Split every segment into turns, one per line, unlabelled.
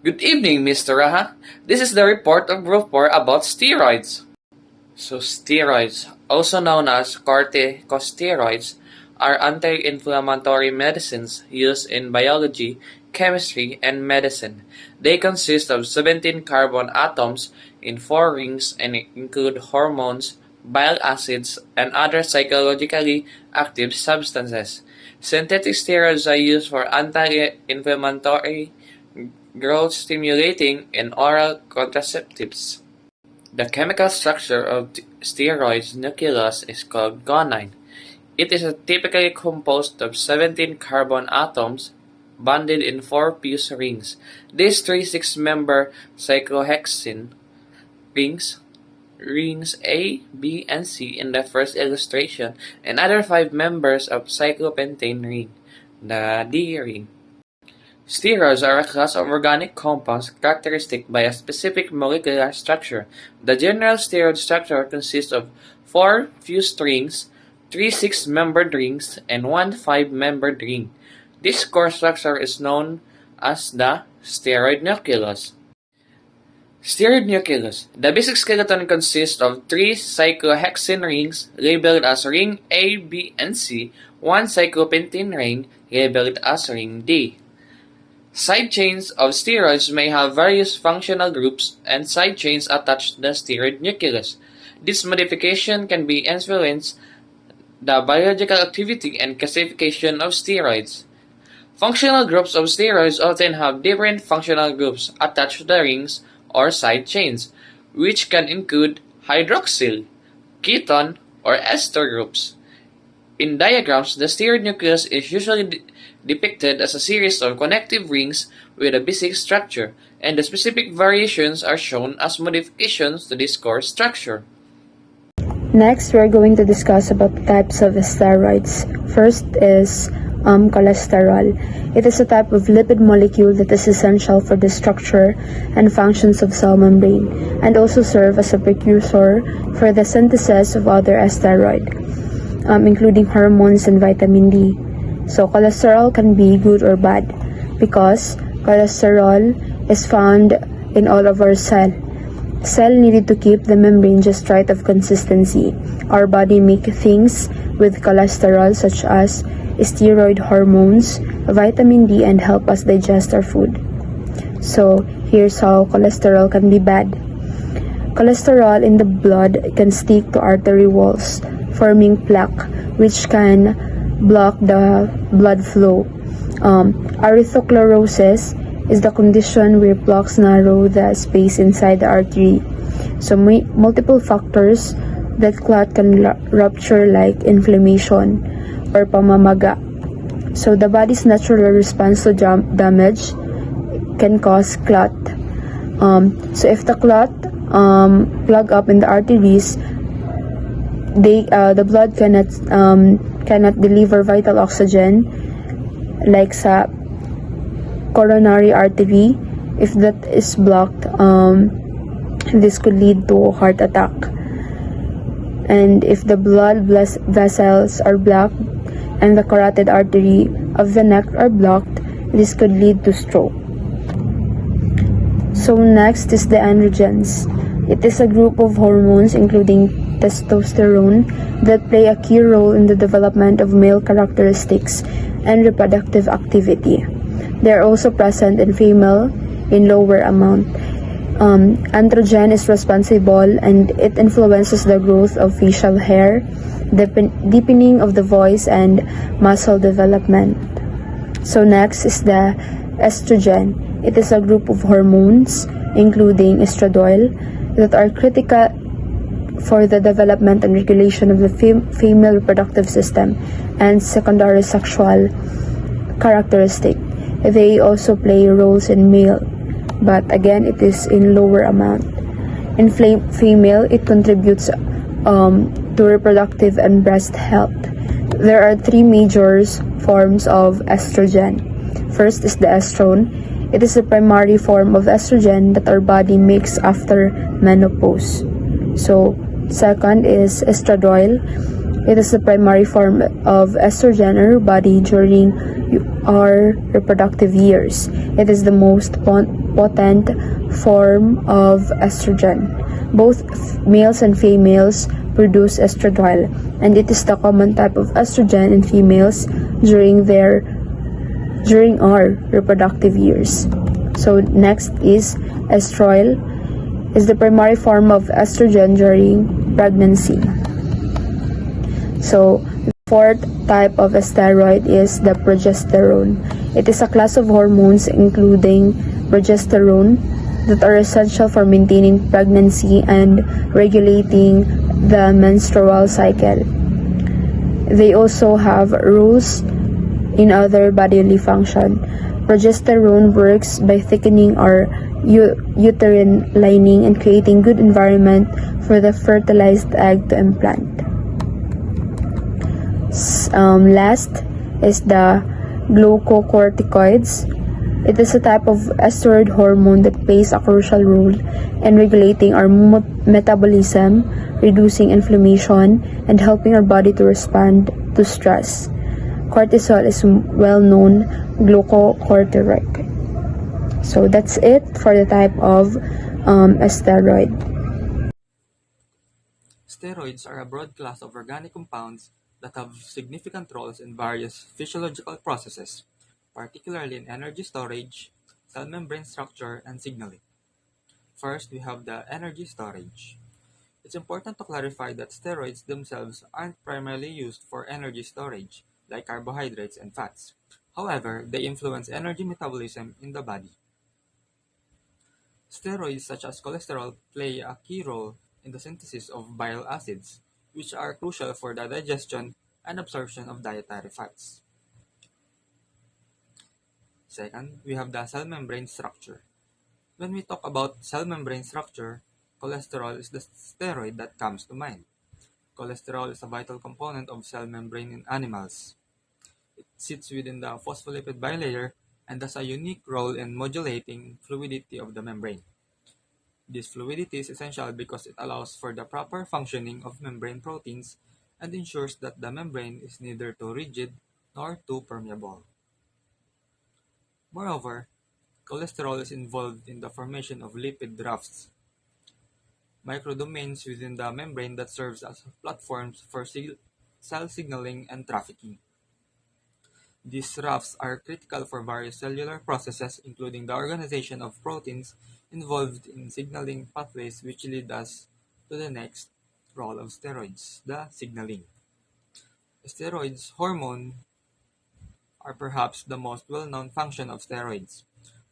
Good evening, Mr. Raha. This is the report of Group 4 about steroids. So steroids, also known as corticosteroids, are anti-inflammatory medicines used in biology, chemistry, and medicine. They consist of 17 carbon atoms in 4 rings and include hormones, bile acids, and other psychologically active substances. Synthetic steroids are used for anti-inflammatory, growth-stimulating, and oral contraceptives. The chemical structure of steroids nucleus is called guanine. It is typically composed of 17 carbon atoms bonded in 4 fused rings. These 3 6-member cyclohexene rings A, B, and C in the first illustration, and other 5 members of cyclopentane ring, the D ring. Steroids are a class of organic compounds characteristic by a specific molecular structure. The general steroid structure consists of 4 fused rings, 3 6-membered rings, and 1 5-membered ring. This core structure is known as the steroid nucleus. Steroid nucleus. The basic skeleton consists of 3 cyclohexene rings labeled as ring A, B, and C, 1 cyclopentane ring labeled as ring D. Side chains of steroids may have various functional groups and side chains attached to the steroid nucleus. This modification can be influence the biological activity and classification of steroids. Functional groups of steroids often have different functional groups attached to the rings or side chains, which can include hydroxyl, ketone, or ester groups. In diagrams, the steroid nucleus is usually depicted as a series of connective rings with a basic structure, and the specific variations are shown as modifications to this core structure.
Next, we're going to discuss about the types of steroids. First is cholesterol. It is a type of lipid molecule that is essential for the structure and functions of cell membrane, and also serve as a precursor for the synthesis of other steroids, including hormones and vitamin D. So cholesterol can be good or bad because cholesterol is found in all of our cells. Cell needed to keep the membrane just right of consistency. Our body make things with cholesterol such as steroid hormones, vitamin D, and help us digest our food. So here's how cholesterol can be bad. Cholesterol in the blood can stick to artery walls, forming plaque, which can block the blood flow. Atherosclerosis is the condition where plaques narrow the space inside the artery. So multiple factors that clot can rupture, like inflammation or pamamaga. So the body's natural response to damage can cause clot. So if the clot plug up in the arteries, the blood cannot deliver vital oxygen, like sa coronary artery. If that is blocked, this could lead to heart attack. And if the blood vessels are blocked and the carotid artery of the neck are blocked, this could lead to stroke. So next is the androgens. It is a group of hormones including testosterone that play a key role in the development of male characteristics and reproductive activity. They are also present in female in lower amount. Androgen is responsible and it influences the growth of facial hair, deepening of the voice, and muscle development. So next is the estrogen. It is a group of hormones, including estradiol, that are critical for the development and regulation of the female reproductive system and secondary sexual characteristic. They also play roles in male, but again it is in lower amount. In female, it contributes to reproductive and breast health. There are 3 major forms of estrogen. First is the estrone. It is a primary form of estrogen that our body makes after menopause. So second is estradiol. It is the primary form of estrogen in our body during our reproductive years. It is the most potent form of estrogen. Both males and females produce estradiol, and it is the common type of estrogen in females during our reproductive years. So next is estradiol is the primary form of estrogen during pregnancy. So the fourth type of steroid is the progesterone. It is a class of hormones including progesterone that are essential for maintaining pregnancy and regulating the menstrual cycle. They also have roles in other bodily function. Progesterone works by thickening our uterine lining and creating good environment for the fertilized egg to implant. Last is the glucocorticoids. It is a type of steroid hormone that plays a crucial role in regulating our metabolism, reducing inflammation, and helping our body to respond to stress. Cortisol is a well-known glucocorticoid. So that's it for the type of steroid.
Steroids are a broad class of organic compounds that have significant roles in various physiological processes, particularly in energy storage, cell membrane structure, and signaling. First, we have the energy storage. It's important to clarify that steroids themselves aren't primarily used for energy storage, like carbohydrates and fats. However, they influence energy metabolism in the body. Steroids such as cholesterol play a key role in the synthesis of bile acids, which are crucial for the digestion and absorption of dietary fats. Second, we have the cell membrane structure. When we talk about cell membrane structure, cholesterol is the steroid that comes to mind. Cholesterol is a vital component of cell membrane in animals. It sits within the phospholipid bilayer and has a unique role in modulating fluidity of the membrane. This fluidity is essential because it allows for the proper functioning of membrane proteins and ensures that the membrane is neither too rigid nor too permeable. Moreover, cholesterol is involved in the formation of lipid rafts, microdomains within the membrane that serves as platforms for cell signaling and trafficking. These rafts are critical for various cellular processes, including the organization of proteins involved in signaling pathways, which lead us to the next role of steroids, the signaling. Steroids hormone are perhaps the most well-known function of steroids,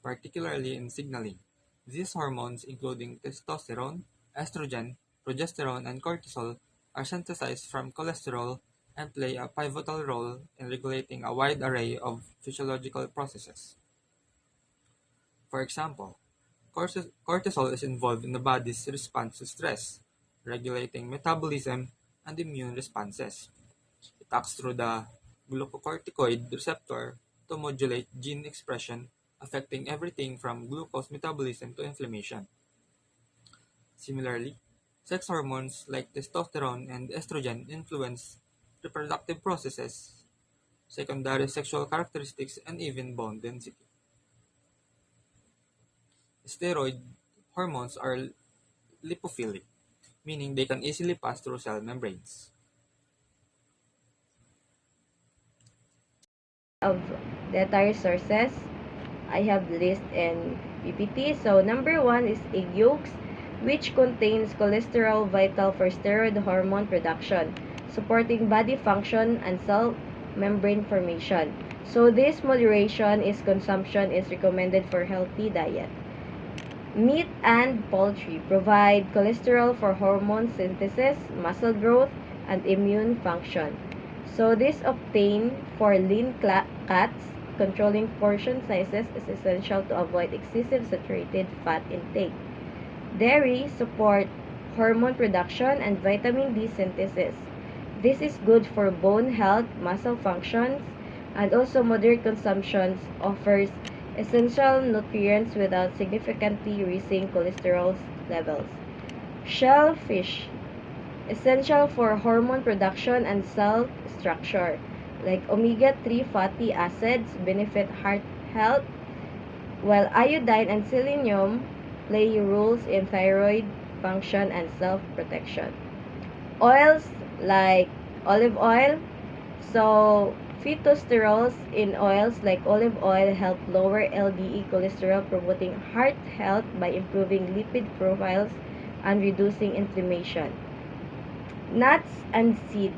particularly in signaling. These hormones, including testosterone, estrogen, progesterone, and cortisol, are synthesized from cholesterol and play a pivotal role in regulating a wide array of physiological processes. For example, cortisol is involved in the body's response to stress, regulating metabolism and immune responses. It acts through the glucocorticoid receptor to modulate gene expression, affecting everything from glucose metabolism to inflammation. Similarly, sex hormones like testosterone and estrogen influence reproductive processes, secondary sexual characteristics, and even bone density. Steroid hormones are lipophilic, meaning they can easily pass through cell membranes.
Of dietary sources, I have list in PPT. So number one is egg yolks, which contains cholesterol vital for steroid hormone production, supporting body function and cell membrane formation. So this moderation is consumption is recommended for healthy diet. Meat and poultry provide cholesterol for hormone synthesis, muscle growth, and immune function. So this obtained for lean cuts. Controlling portion sizes is essential to avoid excessive saturated fat intake. Dairy support hormone production and vitamin D synthesis. This is good for bone health, muscle functions, and also moderate consumption offers essential nutrients without significantly raising cholesterol levels. Shellfish, essential for hormone production and cell structure, like omega-3 fatty acids benefit heart health, while iodine and selenium play roles in thyroid function and self-protection. Oils like olive oil. So, phytosterols in oils like olive oil help lower LDE cholesterol, promoting heart health by improving lipid profiles and reducing inflammation. Nuts and seeds.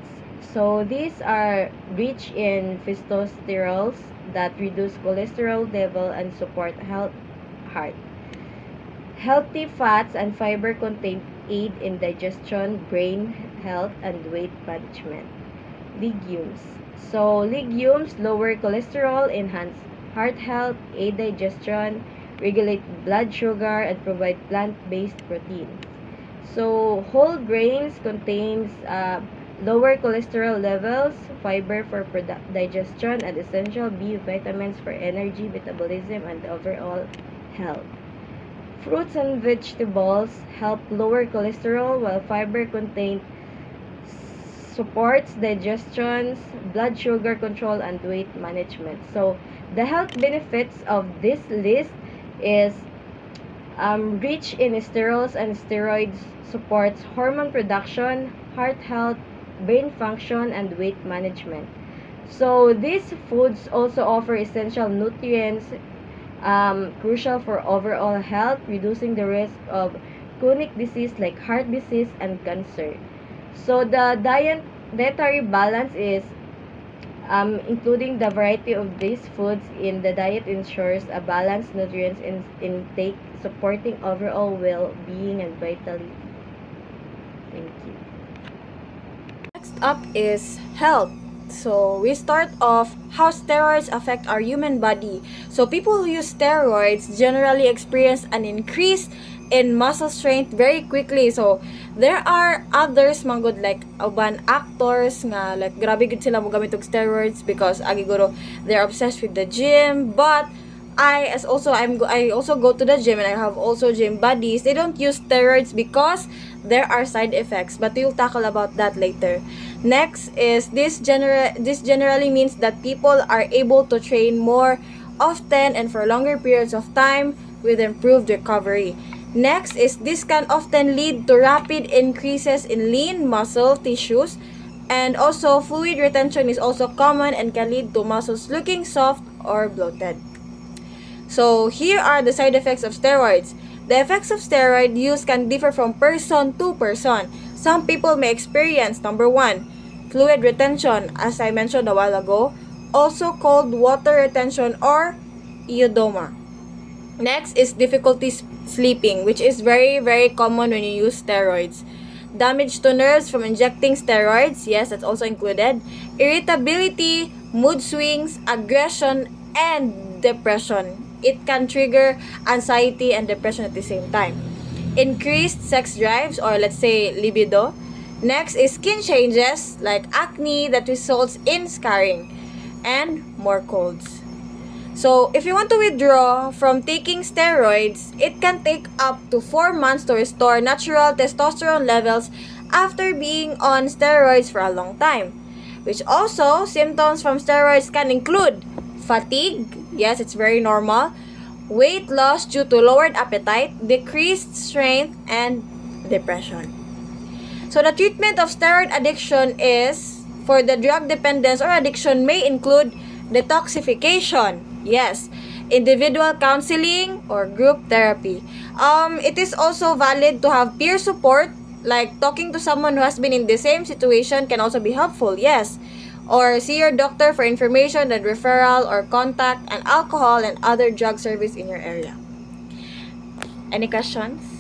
So, these are rich in phytosterols that reduce cholesterol level and support heart. Healthy fats and fiber content aid in digestion, brain health, and weight management. Legumes. So, legumes lower cholesterol, enhance heart health, aid digestion, regulate blood sugar, and provide plant-based proteins. So, whole grains contains lower cholesterol levels, fiber for digestion, and essential B vitamins for energy, metabolism, and overall health. Fruits and vegetables help lower cholesterol, while fiber contains supports digestion, blood sugar control, and weight management. So, the health benefits of this list is rich in sterols and steroids, supports hormone production, heart health, brain function, and weight management. So, these foods also offer essential nutrients crucial for overall health, reducing the risk of chronic disease like heart disease and cancer. So the dietary balance is including the variety of these foods in the diet ensures a balanced nutrients intake, supporting overall well-being and vitality. Thank you.
Next up is health. So we start off how steroids affect our human body. So people who use steroids generally experience an increase in muscle strength very quickly. So there are others man good like uban actors nga like grabe gud sila mo gamit og steroids because agiguro they're obsessed with the gym. But I also go to the gym and I have also gym buddies. They don't use steroids because there are side effects, but we'll tackle about that later. Next is this generally means that people are able to train more often and for longer periods of time with improved recovery. Next is this can often lead to rapid increases in lean muscle tissues, and also fluid retention is also common and can lead to muscles looking soft or bloated. So here are the side effects of steroids. The effects of steroid use can differ from person to person. Some people may experience, number 1, fluid retention, as I mentioned a while ago, also called water retention or eudema. Next is difficulty sleeping, which is very, very common when you use steroids. Damage to nerves from injecting steroids, yes, that's also included. Irritability, mood swings, aggression, and depression. It can trigger anxiety and depression at the same time. Increased sex drives, or let's say libido. Next is skin changes like acne that results in scarring, and more colds. So, if you want to withdraw from taking steroids, it can take up to 4 months to restore natural testosterone levels after being on steroids for a long time. Which also, symptoms from steroids can include fatigue, yes, it's very normal, weight loss due to lowered appetite, decreased strength, and depression. So, the treatment of steroid addiction is, for the drug dependence or addiction may include detoxification, yes, individual counseling, or group therapy. It is also valid to have peer support, like talking to someone who has been in the same situation can also be helpful, yes. Or see your doctor for information and referral or contact an alcohol and other drug service in your area. Any questions?